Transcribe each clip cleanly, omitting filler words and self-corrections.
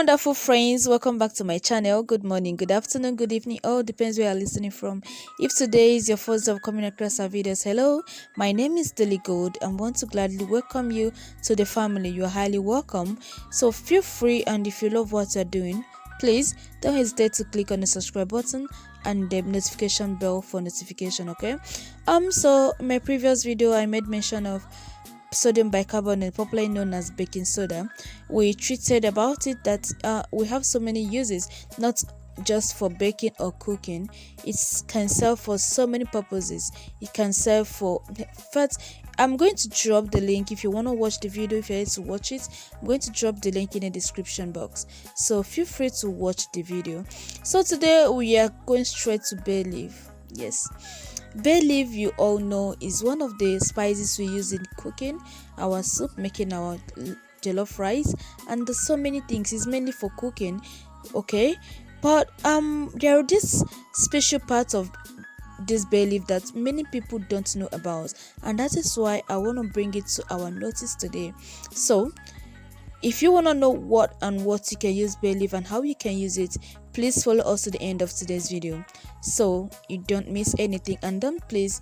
wonderful friends, welcome back to my channel. Good morning, good afternoon, good evening, all depends where you're listening from. If today is your first time coming across our videos, hello, my name is Daily Gold and want to gladly welcome you to the family. You are highly welcome, so feel free, and if you love what you're doing, please don't hesitate to click on the subscribe button and the notification bell for notification. Okay, so in my previous video I made mention of sodium bicarbonate, popularly known as baking soda. We treated about it that we have so many uses, not just for baking or cooking. It can serve for so many purposes. It can serve for, in fact, I'm going to drop the link if you want to watch the video. If you're able to watch it, I'm going to drop the link in the description box, so feel free to watch the video. So today we are going straight to bay leaf. Yes, bay leaf, you all know, is one of the spices we use in cooking our soup, making our jollof rice, and there's so many things. It's mainly for cooking, okay? But there are this special parts of this bay leaf that many people don't know about, and that is why I want to bring it to our notice today. So if you want to know what you can use bay leaf and how you can use it, please follow us to the end of today's video so you don't miss anything, and don't please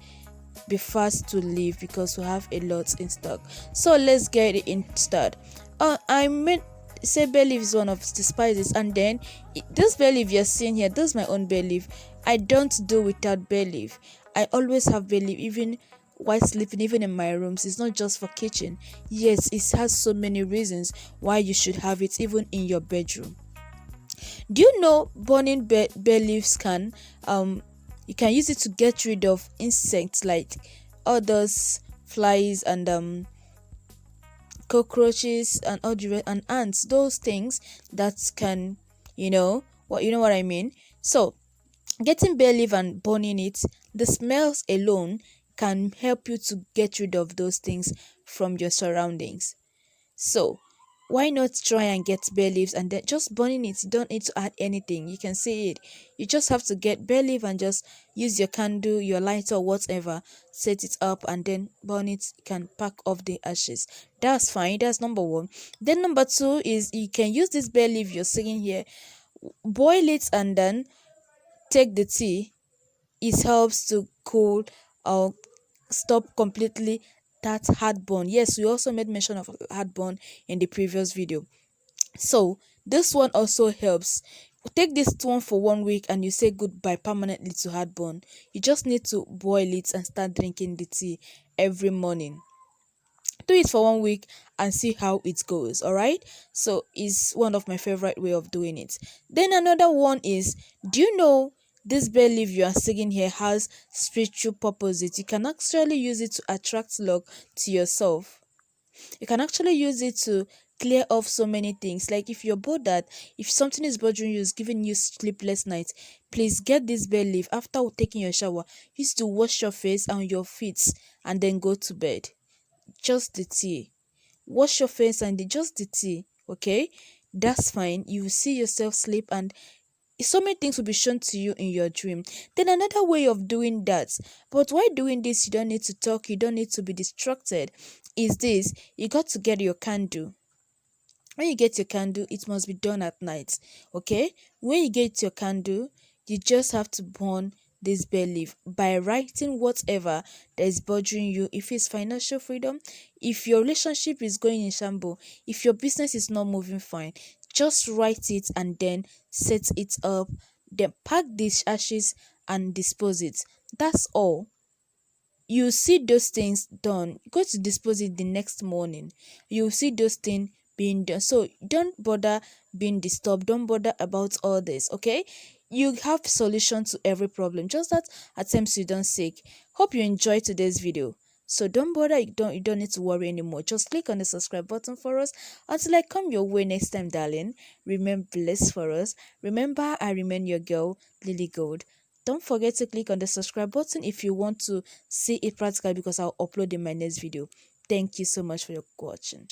be fast to leave because we have a lot in stock. So let's get it in start. I meant say bay leaf is one of the spices, and then this bay leaf you're seeing here, this is my own bay leaf. I don't do without bay leaf. I always have bay leaf, even while sleeping, even in my rooms. It's not just for kitchen. Yes, it has so many reasons why you should have it even in your bedroom. Do you know burning bay leaves can you can use it to get rid of insects like all those flies and cockroaches and all the and ants, those things that can, you know what I mean. So getting bay leaf and burning it, the smells alone can help you to get rid of those things from your surroundings. So why not try and get bay leaves and then just burning it? You don't need to add anything. You can see it. You just have to get bay leaf and just use your candle, your lighter, whatever, set it up and then burn it. You can pack off the ashes. That's fine. That's number one. Then number two is you can use this bay leaf you're seeing here, boil it and then take the tea. It helps to cool or stop completely that heartburn. Yes, we also made mention of heartburn in the previous video. So this one also helps. Take this one for 1 week and you say goodbye permanently to heartburn. You just need to boil it and start drinking the tea every morning. Do it for 1 week and see how it goes. All right, so it's one of my favorite way of doing it. Then another one is, do you know this bay leaf you are seeing here has spiritual purposes? You can actually use it to attract luck to yourself. You can actually use it to clear off so many things. Like if you're bothered, if something is bothering you, is giving you sleepless nights, please get this bay leaf. After taking your shower, use to wash your face and your feet and then go to bed. Just the tea. Wash your face and just the tea. Okay, that's fine. You will see yourself sleep, and so many things will be shown to you in your dream. Then another way of doing that, but while doing this you don't need to talk, you don't need to be distracted, is this: you got to get your candle. When you get your candle, it must be done at night. Okay, when you get your candle, you just have to burn this bay leaf by writing whatever that is bothering you. If it's financial freedom, if your relationship is going in shambles, if your business is not moving fine, just write it and then set it up, then pack these ashes and dispose it. That's all. You see those things done, go to dispose it the next morning, you see those things being done. So don't bother being disturbed, don't bother about all this. Okay, you have solution to every problem, just that at times you don't seek. Hope you enjoyed today's video. So don't bother, you don't need to worry anymore. Just click on the subscribe button for us until I come your way next time, darling. Remain blessed for us. Remember, I remain your girl, Lily Gold. Don't forget to click on the subscribe button if you want to see it practically, because I'll upload in my next video. Thank you so much for your watching.